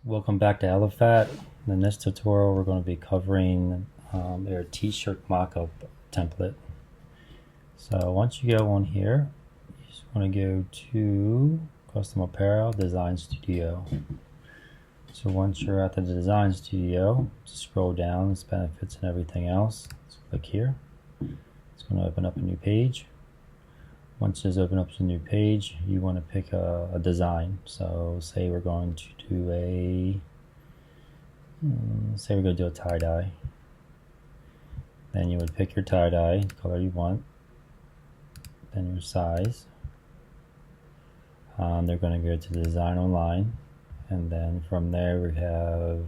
Welcome back to Elefat. In this tutorial we're going to be covering their t-shirt mockup template. So once you go on here, you just want to go to Custom Apparel Design Studio. So once you're at the Design Studio, just scroll down, its benefits and everything else. Let's click here. It's going to open up a new page. Once it's open up a new page, you want to pick a design. So say we're going to do a tie-dye. Then you would pick your tie-dye, the color you want, then your size. They're going to go to the design online, and then from there we have,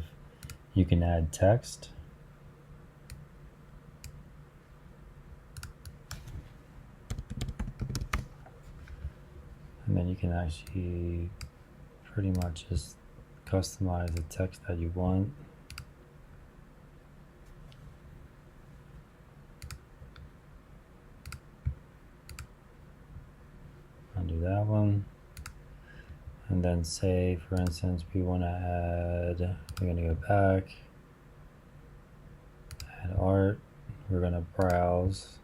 you can add text. And then you can actually pretty much just customize the text that you want. Undo that one. And then say, for instance, we want to add, we're going to go back, add art, we're going to browse,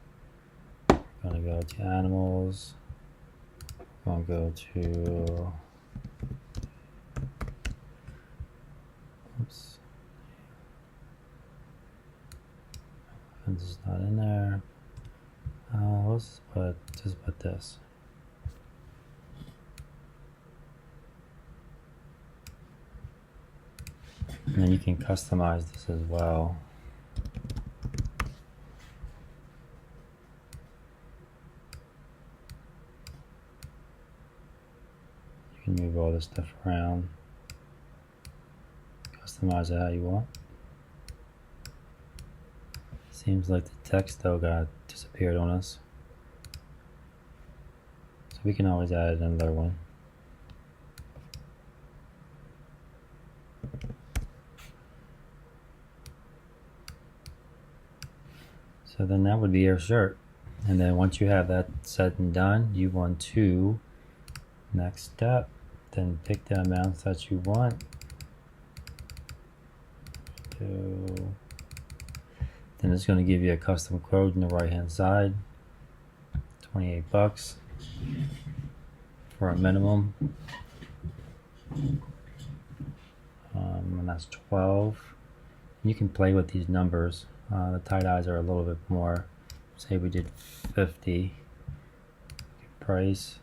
we're going to go to animals. I'll go to, oops, this is not in there. Let's just put this. And then you can customize this as well. You can move all this stuff around, customize it how you want. Seems like the text though got disappeared on us, so we can always add another one. So then that would be your shirt, and then once you have that set and done, you want to, next step, then pick the amounts that you want. Then it's going to give you a custom quote on the right hand side, 28 bucks for a minimum, and that's 12. And you can play with these numbers. The tie-dyes are a little bit more. Say we did 50 price,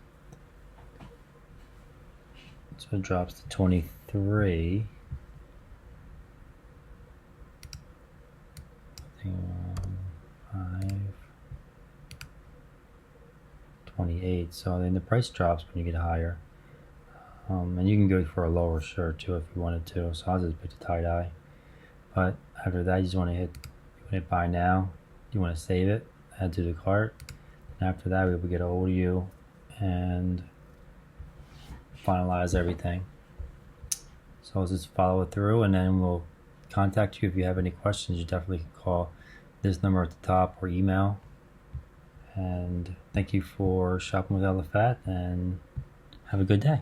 so it drops to 23. 5, 28. So then the price drops when you get higher, and you can go for a lower shirt too if you wanted to. So I'll just pick the tie-dye. But after that, you just want to hit buy now. You want to save it, add to the cart, and after that we will get a hold of you and finalize everything. So I'll just follow it through, and then we'll contact you if you have any questions. You definitely can call this number at the top or email. And thank you for shopping with Elefat, and have a good day.